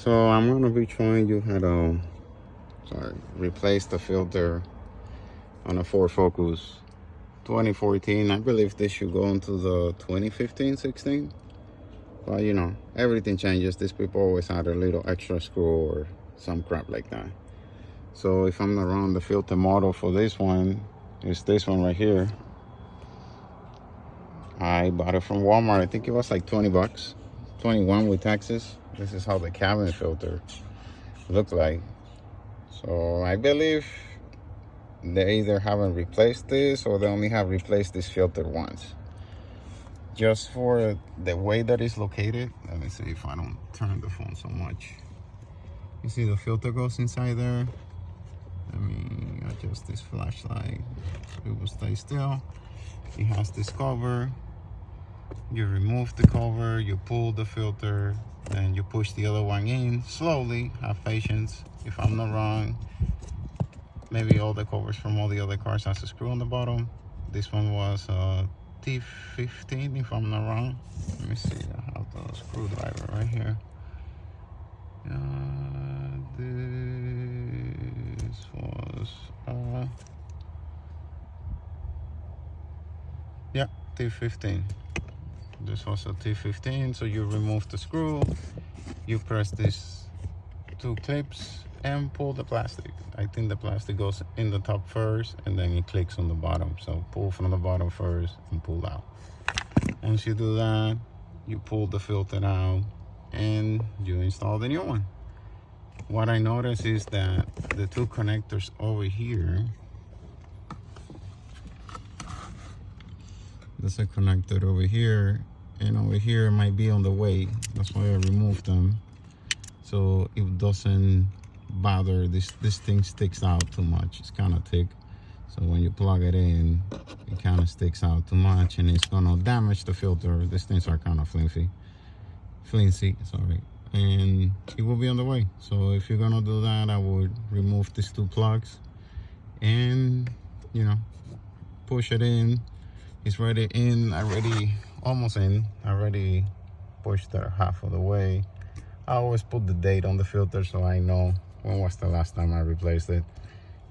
So I'm going to be showing you how to replace the filter on a Ford Focus 2014. I believe this should go into the 2015-16. But you know, everything changes. These people always add a little extra screw or some crap like that. So if I'm not wrong, the filter model for this one is this one right here. I bought it from Walmart. I think it was like 20 bucks, 21 with taxes. This is how the cabin filter looked like. So I believe they either haven't replaced this or they only have replaced this filter once. Just for the way that it's located, let me see if I don't turn the phone so much. You see the filter goes inside there. Let me adjust this flashlight so it will stay still. It has this cover. You remove the cover, you pull the filter, then you push the other one in slowly. Have patience. If I'm not wrong, maybe all the covers from all the other cars has a screw on the bottom. This one was T15, if I'm not wrong. Let me see. I have the screwdriver right here. This was yeah, T15. This was a T15. So you remove the screw, you press these two clips and pull the plastic. I think the plastic goes in the top first and then it clicks on the bottom. So pull from the bottom first and pull out. Once you do that, you pull the filter out and you install the new one. What I noticed is that the two connectors over here, there's a connector over here and over here might be on the way. That's why I removed them, so it doesn't bother. This thing sticks out too much. It's kind of thick, so when you plug it in, it kind of sticks out too much and it's gonna damage the filter. These things are kind of flimsy, sorry, and it will be on the way. So if you're gonna do that, I would remove these two plugs and, you know, push it in. It's already in, almost in. I already pushed it half of the way. I always put the date on the filter so I know when was the last time I replaced it.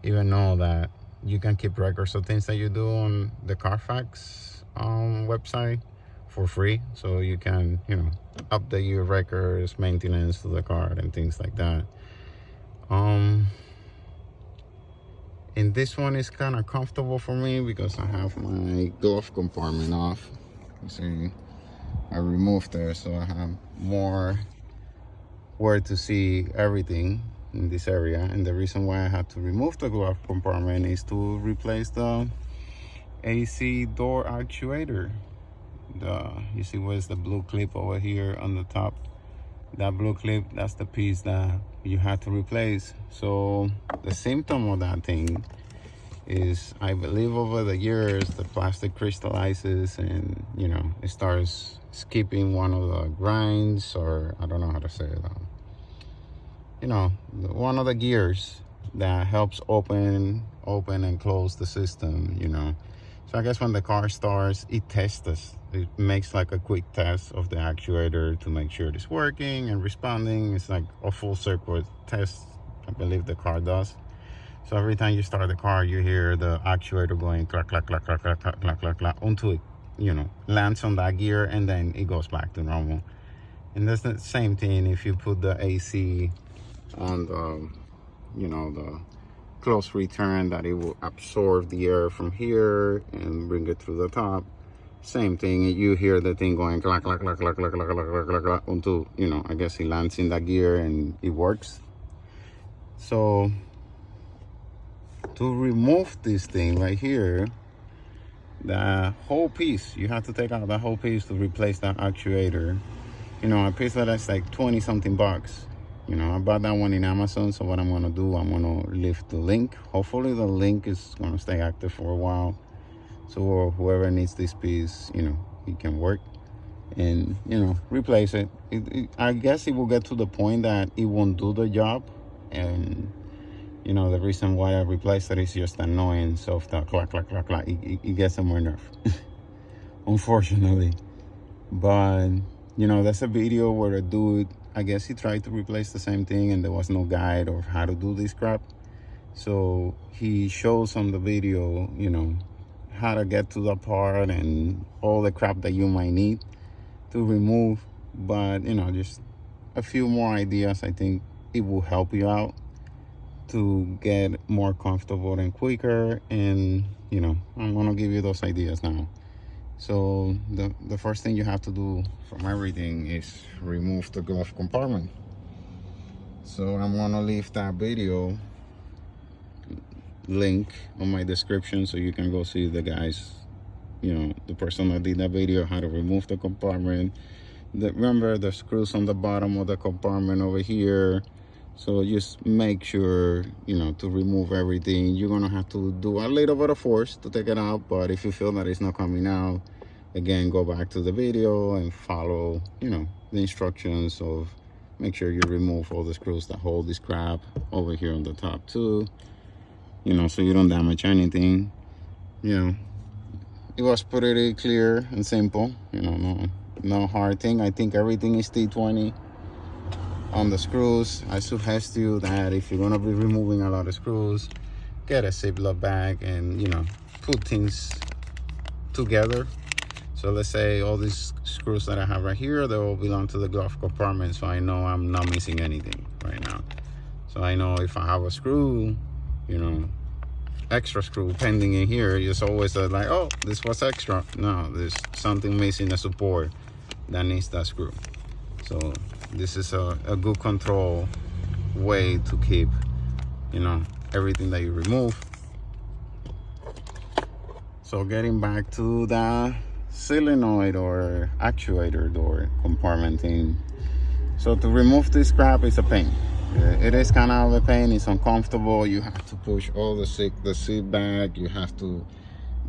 Even know that you can keep records of things that you do on the Carfax website for free. So you can, you know, update your records, maintenance to the car and things like that. And this one is kind of comfortable for me because I have my glove compartment off. You see, I removed it so I have more where to see everything in this area. And the reason why I had to remove the glove compartment is to replace the AC door actuator. You see where's the blue clip over here on the top? That blue clip, that's the piece that you had to replace. So the symptom of that thing is, I believe over the years the plastic crystallizes and, you know, it starts skipping one of the grinds, or I don't know how to say it, you know, one of the gears that helps open and close the system, you know. So I guess when the car starts, it tests us. It makes like a quick test of the actuator to make sure it's working and responding. It's like a full circuit test, I believe the car does. So every time you start the car, you hear the actuator going clack, clack, clack, clack, clack, clack, clack, clack, clack, until it, you know, lands on that gear and then it goes back to normal. And that's the same thing if you put the AC on the, you know, the close return, that it will absorb the air from here and bring it through the top. Same thing, you hear the thing going clack, clack, clack, clack, clack, clack, clack, clack, clack, clack, until, you know, I guess it lands in that gear and it works. So to remove this thing right here, the whole piece, you have to take out the whole piece to replace that actuator. You know, a piece that's like 20 something bucks. You know, I bought that one in Amazon, so what I'm gonna do, I'm gonna leave the link. Hopefully the link is gonna stay active for a while, so whoever needs this piece, you know, it can work and, you know, replace it. I guess it will get to the point that it won't do the job, and, you know, the reason why I replaced it is just the annoyance of the clack, clack, clack, clack. It gets on my nerve, unfortunately. But, you know, that's a video where a dude I guess he tried to replace the same thing and there was no guide of how to do this crap. So he shows on the video, you know, how to get to the part and all the crap that you might need to remove. But, you know, just a few more ideas. I think it will help you out to get more comfortable and quicker. And, you know, I'm gonna give you those ideas now. So the first thing you have to do from everything is remove the glove compartment. So I'm gonna leave that video link on my description so you can go see the guys, you know, the person that did that video, how to remove the compartment. Remember the screws on the bottom of the compartment over here. So just make sure, you know, to remove everything. You're gonna have to do a little bit of force to take it out, but if you feel that it's not coming out, again, go back to the video and follow, you know, the instructions of make sure you remove all the screws that hold this crap over here on the top too, you know, so you don't damage anything. You know, it was pretty clear and simple, you know, no hard thing. I think everything is T20 on the screws. I suggest you that if you're gonna be removing a lot of screws, get a Ziploc bag and, you know, put things together. So let's say all these screws that I have right here, they all belong to the glove compartment, so I know I'm not missing anything right now. So I know if I have a screw, you know, extra screw pending in here, it's always like, oh, this was extra. No, there's something missing, a support that needs that screw. So this is a good control way to keep, you know, everything that you remove. So getting back to the solenoid or actuator door compartment thing. So to remove this crap is a pain. It is kind of a pain. It's uncomfortable. You have to push all the seat back. You have to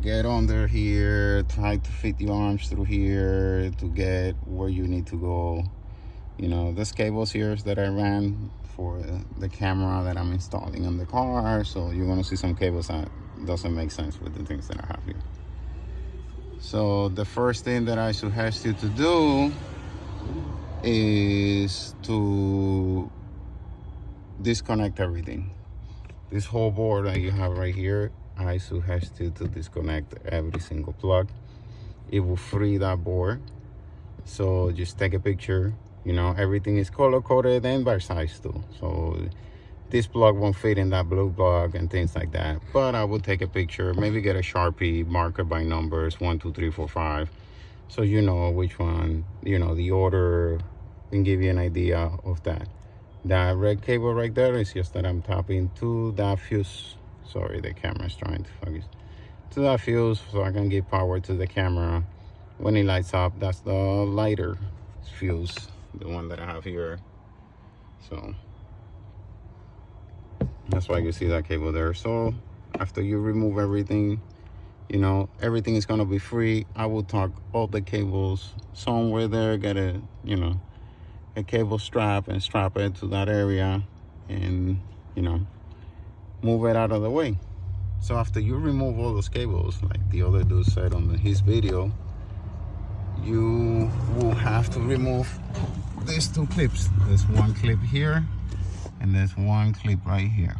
get under here, try to fit your arms through here to get where you need to go. You know, this cables here that I ran for the camera that I'm installing on the car. So you're gonna see some cables that doesn't make sense with the things that I have here. So the first thing that I suggest you to do is to disconnect everything. This whole board that you have right here, I suggest you to disconnect every single plug. It will free that board. So just take a picture. You know, everything is color coded and by size too. So this plug won't fit in that blue plug and things like that. But I will take a picture, maybe get a Sharpie, marker by numbers, 1, 2, 3, 4, 5. So you know which one, you know, the order, and give you an idea of that. That red cable right there is just that I'm tapping to that fuse. Sorry, the camera is trying to focus. To that fuse so I can give power to the camera. When it lights up, that's the lighter fuse, the one that I have here. So that's why you see that cable there. So after you remove everything, you know, everything is gonna be free. I will tuck all the cables somewhere there, get a, you know, a cable strap and strap it to that area and, you know, move it out of the way. So after you remove all those cables, like the other dude said on his video, you will have to remove these two clips. There's one clip here and there's one clip right here.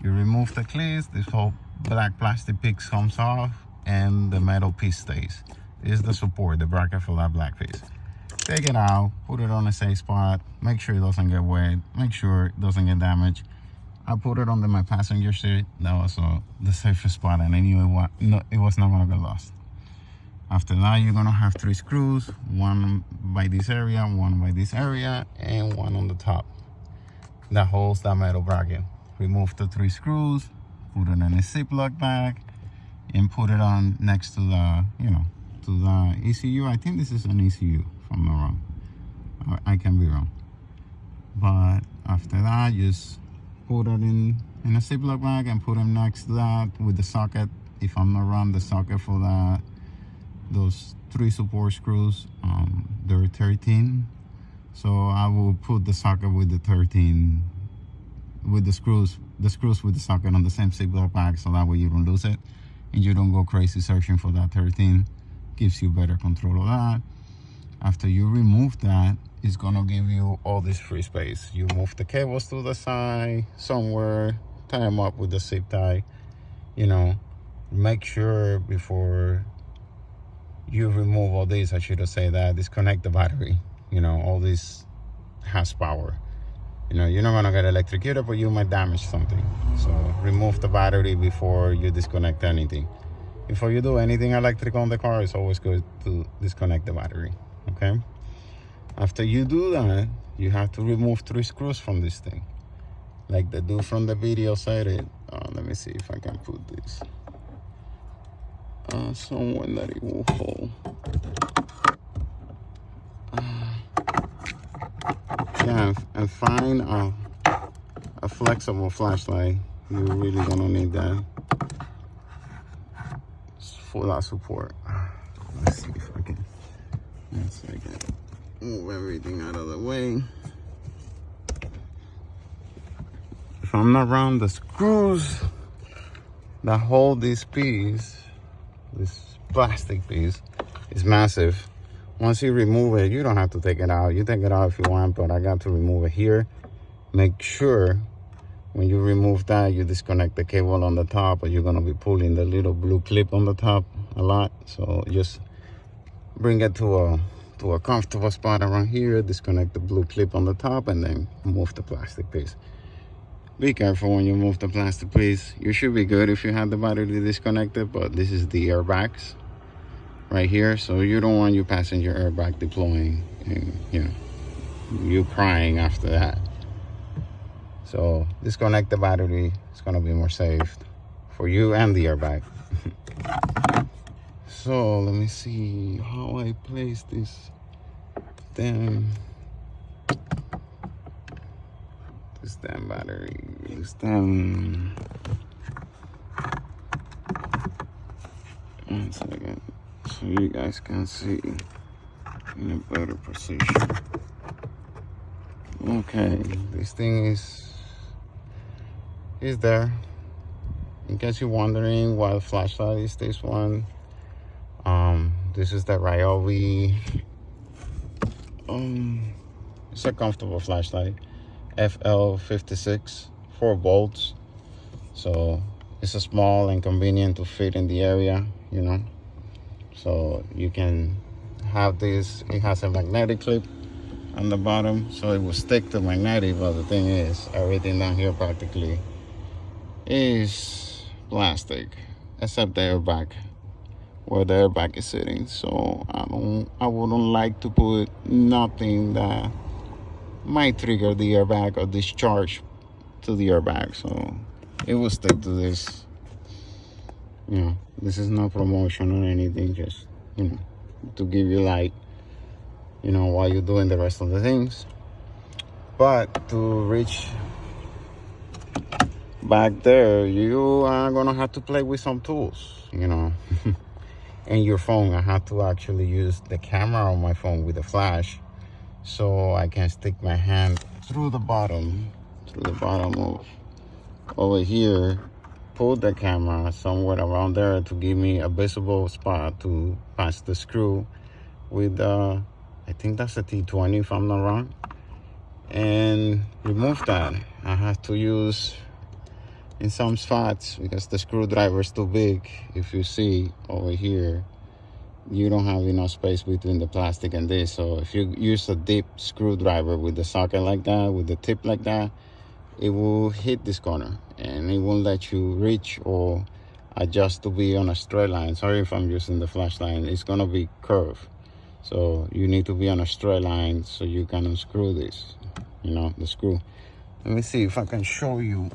You remove the clips, this whole black plastic piece comes off and the metal piece stays. This is the support, the bracket for that black piece. Take it out, put it on a safe spot, make sure it doesn't get wet, make sure it doesn't get damaged. I put it under my passenger seat. That was the safest spot, and I knew it was not gonna get lost. After that, you're gonna have 3 screws, one by this area, one by this area, and one on the top that holds that metal bracket. Remove the 3 screws, put it in a Ziploc bag, and put it on next to the, you know, to the ECU. I think this is an ECU, if I'm not wrong. I can be wrong. But after that, just put it in a Ziploc bag and put them next to that with the socket. If I'm not wrong, the socket for that, those 3 support screws, they're 13. So I will put the socket with the 13, with the screws with the socket on the same Ziploc bag, so that way you don't lose it and you don't go crazy searching for that 13. Gives you better control of that. After you remove that, it's gonna give you all this free space. You move the cables to the side somewhere, tie them up with the zip tie. You know, make sure before you remove all this, I should have said that, disconnect the battery. You know, all this has power. You know, you're not gonna get electrocuted, but you might damage something. So remove the battery before you disconnect anything. Before you do anything electrical on the car, it's always good to disconnect the battery, okay? After you do that, you have to remove 3 screws from this thing. Like the dude from the video said it. Let me see if I can put this somewhere that it will hold. Yeah, and find a flexible flashlight. You're really gonna need that for that support. Let's see if I can. Let's see if I can move everything out of the way. If I'm not around, the screws that hold this piece, this plastic piece, is massive. Once you remove it, you don't have to take it out. You take it out if you want, but I got to remove it here. Make sure when you remove that, you disconnect the cable on the top, or you're gonna be pulling the little blue clip on the top a lot. So just bring it to a comfortable spot around here, disconnect the blue clip on the top, and then move the plastic piece. Be careful when you move the plastic piece. You should be good if you have the battery disconnected, but this is the airbags right here, so you don't want your passenger airbag deploying and you crying after that. So disconnect the battery. It's gonna be more safe for you and the airbag. So let me see how I place this damn battery. One second, so you guys can see in a better position. Okay, this thing is there. In case you're wondering what flashlight is this one, this is the Ryobi. It's a comfortable flashlight, FL56, 4 volts. So it's a small and convenient to fit in the area, you know. So you can have this. It has a magnetic clip on the bottom, so it will stick to magnetic. But the thing is, everything down here practically is plastic, except the airbag, where the airbag is sitting. So I wouldn't like to put nothing that might trigger the airbag or discharge to the airbag. So it will stick to this. You know, this is no promotion or anything, just, you know, to give you light, you know, while you're doing the rest of the things. But to reach back there, you are gonna have to play with some tools, you know. And your phone, I have to actually use the camera on my phone with a flash, so I can stick my hand through the bottom of over here, pull the camera somewhere around there to give me a visible spot to pass the screw with I think that's a T20 if I'm not wrong, and remove that. I have to use in some spots because the screwdriver is too big. If you see over here, you don't have enough space between the plastic and this. So if you use a deep screwdriver with the socket like that, with the tip like that, it will hit this corner and it won't let you reach or adjust to be on a straight line. Sorry if I'm using the flashlight, it's gonna be curved. So you need to be on a straight line so you can unscrew this, you know, the screw. Let me see if I can show you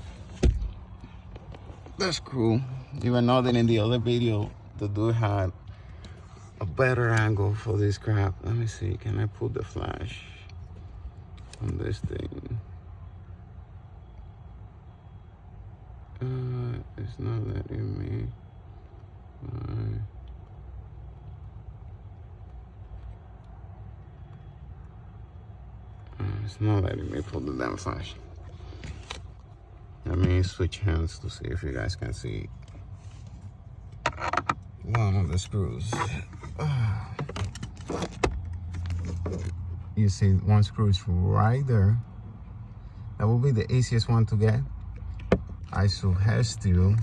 the screw. Even though that in the other video, the dude had a better angle for this crap. Let me see, can I put the flash on this thing? It's not letting me. It's not letting me pull the damn flash. Let me switch hands to see if you guys can see one of the screws. You see one screw is right there. That will be the easiest one to get. I suggest you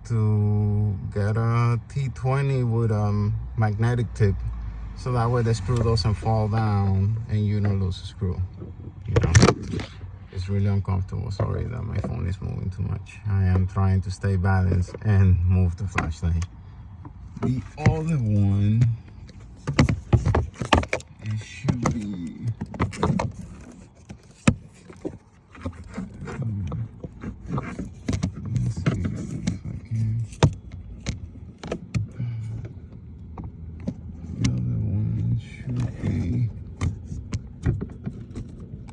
to get a T20 with magnetic tip, so that way the screw doesn't fall down and you don't lose a screw. You know, it's really uncomfortable. Sorry that my phone is moving too much. I am trying to stay balanced and move the flashlight. The other one, it should be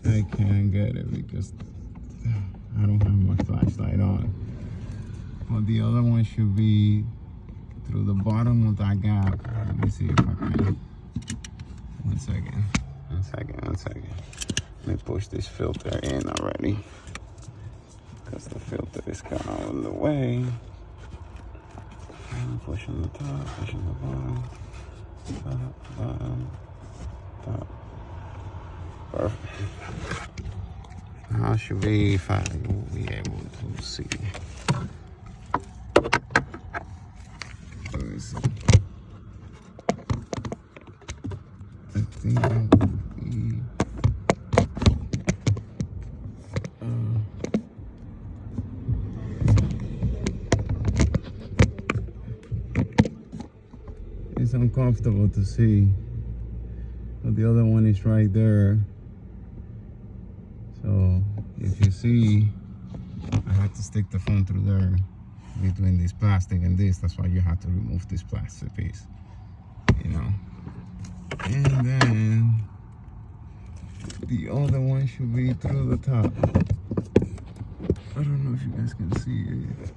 I can't get it because I don't have my flashlight on. But the other one should be through the bottom of that gap. Let me see if I can. One second. Let me push this filter in already, because the filter is kind of in the way. Push on the top, push on the bottom, bottom, top. Perfect. Now should be fine. You'll be able to see. Let me see. I think that would be. It's uncomfortable to see, but the other one is right there. So if you see, I had to stick the phone through there between this plastic and this. That's why you have to remove this plastic piece, you know. And then the other one should be through the top. I don't know if you guys can see it.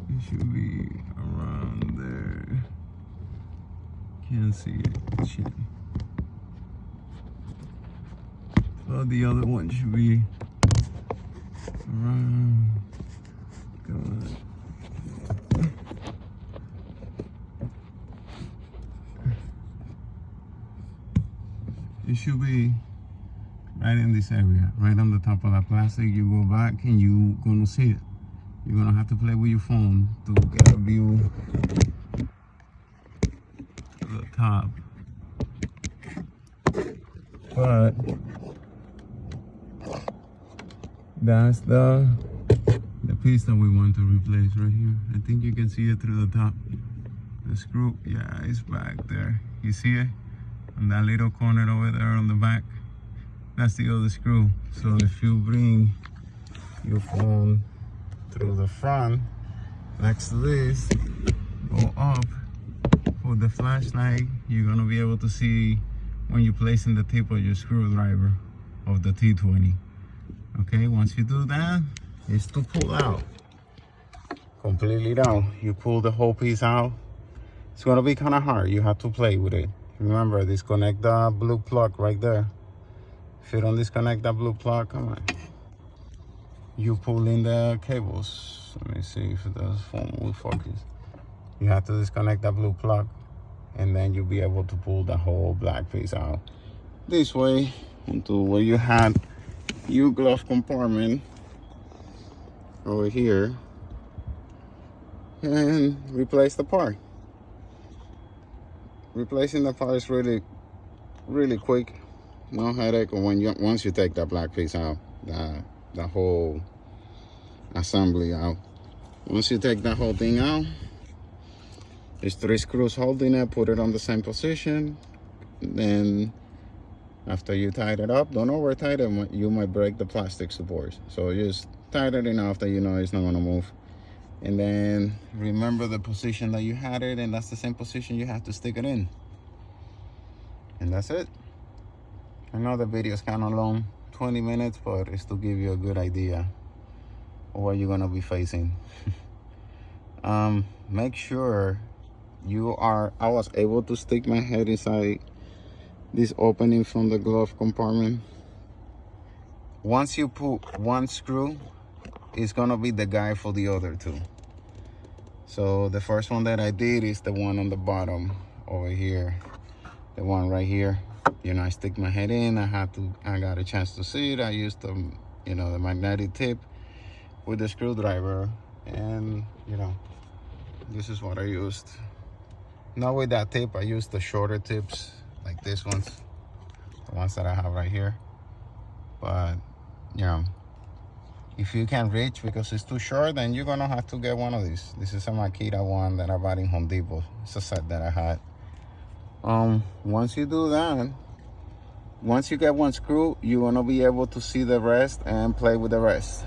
It should be around there. Can't see it. Shit. So the other one should be around. Come on. It should be right in this area, right on the top of that plastic. You go back and you're gonna see it. You're gonna have to play with your phone to get a view of the top. But that's the piece that we want to replace right here. I think you can see it through the top. The screw, yeah, it's back there. You see it? On that little corner over there on the back. That's the other screw. So if you bring your phone through the front, next to this, go up, put the flashlight, you're gonna be able to see when you're placing the tip of your screwdriver of the T20. Okay, once you do that, it's to pull out completely down. You pull the whole piece out. It's gonna be kind of hard. You have to play with it. Remember, disconnect the blue plug right there. If you don't disconnect that blue plug, come on. You pull in the cables. Let me see if the phone will focus. You have to disconnect that blue plug, and then you'll be able to pull the whole black piece out. This way, into where you had your glove compartment over here, and replace the part. Replacing the part is really quick, no headache. When once you take that black piece out, the whole assembly out. Once you take that whole thing out, there's 3 screws holding it. Put it on the same position. Then after you tighten it up, don't over tighten it. You might break the plastic supports. So just tighten it enough that you know it's not gonna move. And then remember the position that you had it, and that's the same position you have to stick it in. And that's it. I know the video is kind of long, 20 minutes, but it's to give you a good idea of what you're gonna be facing. Make sure I was able to stick my head inside this opening from the glove compartment. Once you put one screw, it's gonna be the guide for the other two. So the first one that I did is the one on the bottom over here, the one right here. You know, I stick my head in. I got a chance to see it. I used the, you know, the magnetic tip with the screwdriver, and you know, this is what I used. Not with that tip. I used the shorter tips, like this ones, the ones that I have right here. But you know, if you can't reach because it's too short, then you're gonna have to get one of these. This is a Makita one that I bought in Home Depot. It's a set that I had. Once you do that, once you get one screw, you're gonna be able to see the rest and play with the rest,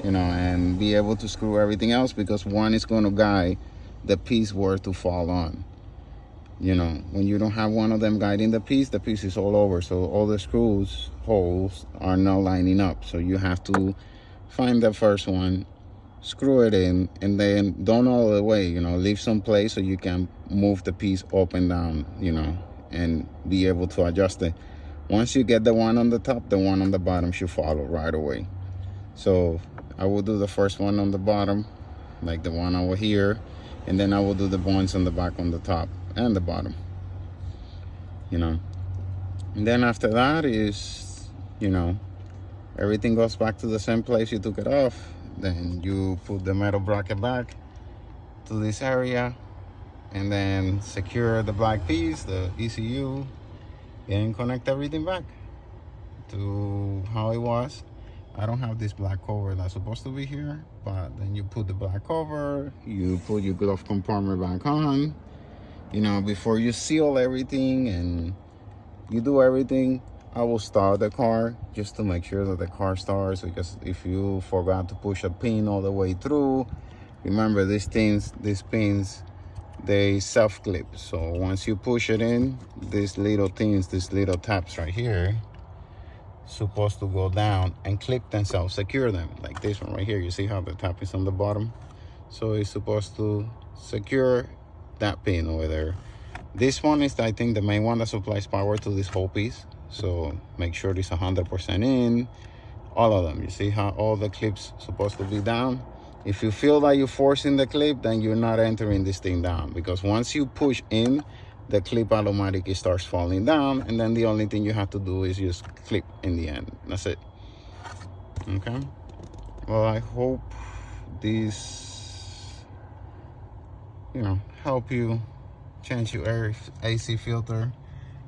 you know, and be able to screw everything else, because one is gonna guide the piece where to fall on. You know, when you don't have one of them guiding the piece is all over, so all the screws holes are not lining up. So you have to find the first one, screw it in, and then don't all the way, you know, leave some place so you can move the piece up and down, you know, and be able to adjust it. Once you get the one on the top, the one on the bottom should follow right away. So I will do the first one on the bottom, like the one over here, and then I will do the ones on the back on the top and the bottom, you know. And then after that is, you know, everything goes back to the same place you took it off. Then you put the metal bracket back to this area, and then secure the black piece, the ECU, and connect everything back to how it was. I don't have this black cover that's supposed to be here, but then you put the black cover, you put your glove compartment back on, you know, before you seal everything and you do everything. I will start the car just to make sure that the car starts, because if you forgot to push a pin all the way through, remember these pins, they self-clip. So once you push it in, these little things, these little tabs right here, supposed to go down and clip themselves, secure them, like this one right here. You see how the tab is on the bottom? So it's supposed to secure that pin over there. This one is, I think, the main one that supplies power to this whole piece. So make sure it's 100% in, all of them. You see how all the clips supposed to be down? If you feel like you're forcing the clip, then you're not entering this thing down, because once you push in, the clip automatically starts falling down, and then the only thing you have to do is just clip in the end. That's it. Okay. Well, I hope this, you know, help you change your air AC filter.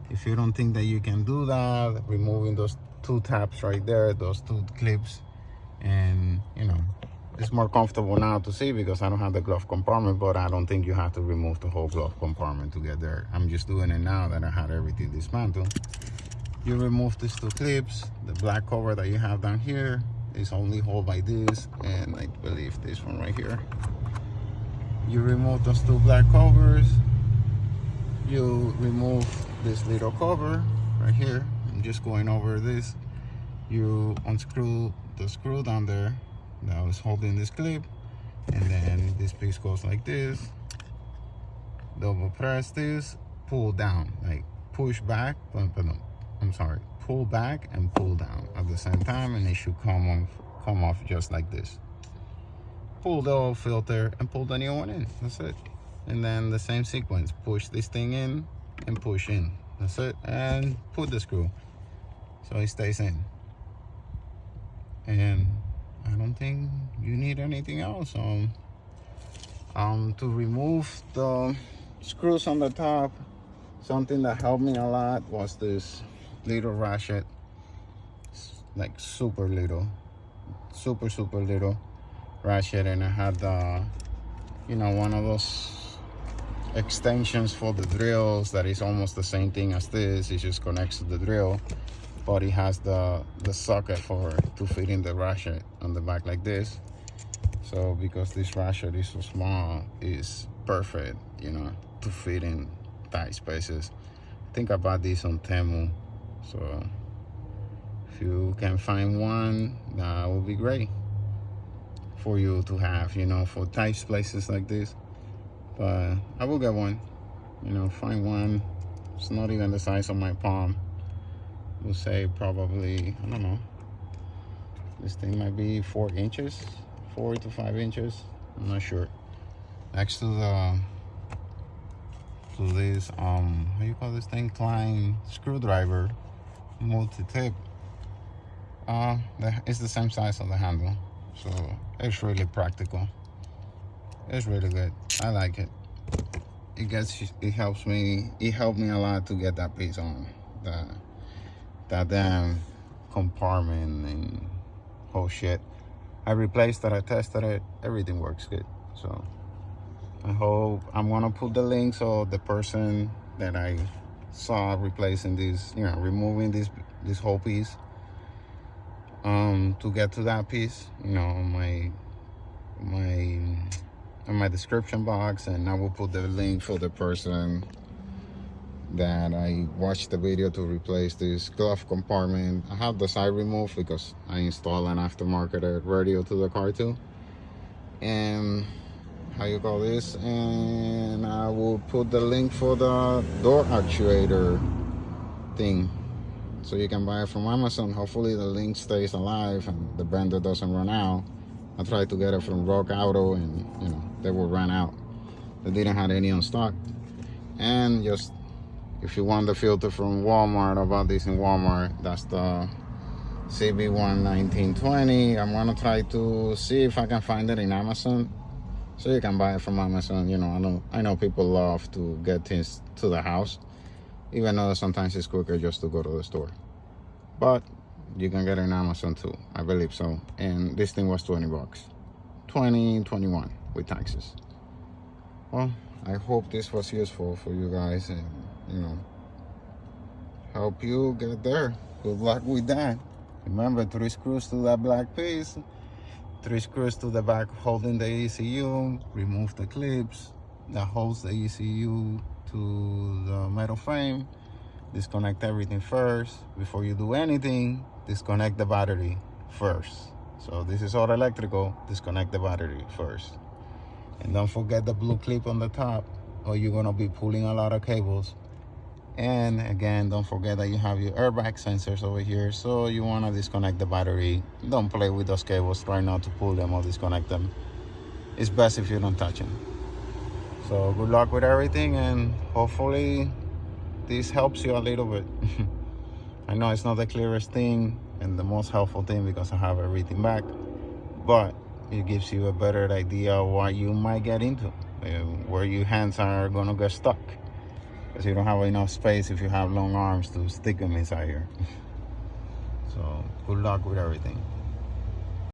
If you don't think that you can do that, removing those two tabs right there, those two clips, and you know, it's more comfortable now to see because I don't have the glove compartment, but I don't think you have to remove the whole glove compartment to get there. I'm just doing it now that I had everything dismantled. You remove these two clips. The black cover that you have down here is only held by this, and I believe this one right here. You remove those two black covers. You remove this little cover right here. I'm just going over this. You unscrew the screw down there that was holding this clip, and then this piece goes like this. Double press this, pull down, like push back, I'm sorry, pull back and pull down at the same time, and it should come off just like this. Pull the old filter and pull the new one in. That's it. And then the same sequence, push this thing in and push in. That's it. And put the screw so it stays in. And I don't think you need anything else. To remove the screws on the top, something that helped me a lot was this little ratchet, like super little ratchet, and I had you know, one of those extensions for the drills that is almost the same thing as this. It just connects to the drill, but it has the socket to fit in the ratchet on the back like this. So because this ratchet is so small, it's perfect, you know, to fit in tight spaces. I think I bought this on Temu, so if you can find one, that would be great for you to have, you know, for tight places like this. But I will get one, you know, find one It's not even the size of my palm. We'll say probably, I don't know, this thing might be 4 inches, 4 to 5 inches. I'm not sure. Next to this how you call this thing, Klein screwdriver, multi-tip. It's the same size of the handle, so it's really practical. It's really good. I like it. It helped me a lot to get that piece on that damn compartment and whole shit. I replaced it, I tested it, everything works good. So I hope I'm gonna put the link so the person that I saw replacing this, removing this whole piece, to get to that piece, on my description box, and I will put the link for the person that I watched the video to replace this glove compartment. I have the side removed because I installed an aftermarket radio to the car too. And how you call this? And I will put the link for the door actuator thing, so you can buy it from Amazon. Hopefully the link stays alive and the vendor doesn't run out. I tried to get it from Rock Auto, and they will run out. They didn't have any on stock. And just, if you want the filter from Walmart, I bought this in Walmart. That's the CB11920. I'm gonna try to see if I can find it in Amazon, so you can buy it from Amazon. I know people love to get things to the house, even though sometimes it's quicker just to go to the store. But you can get it in Amazon too, I believe so. And this thing was $20, 21 with taxes. Well, I hope this was useful for you guys, and help you get there. Good luck with that. Remember, 3 screws to that black piece, 3 screws to the back holding the ECU. Remove the clips that holds the ECU to the metal frame. Disconnect everything first. Before you do anything, disconnect the battery first. So this is all electrical. Disconnect the battery first. And don't forget the blue clip on the top, or you're gonna be pulling a lot of cables. And again, don't forget that you have your airbag sensors over here, so you wanna disconnect the battery. Don't play with those cables. Try not to pull them or disconnect them. It's best if you don't touch them. So good luck with everything, and hopefully this helps you a little bit. I know it's not the clearest thing and the most helpful thing because I have everything back, but it gives you a better idea of what you might get into, where your hands are gonna get stuck, because you don't have enough space if you have long arms to stick them inside here. So good luck with everything.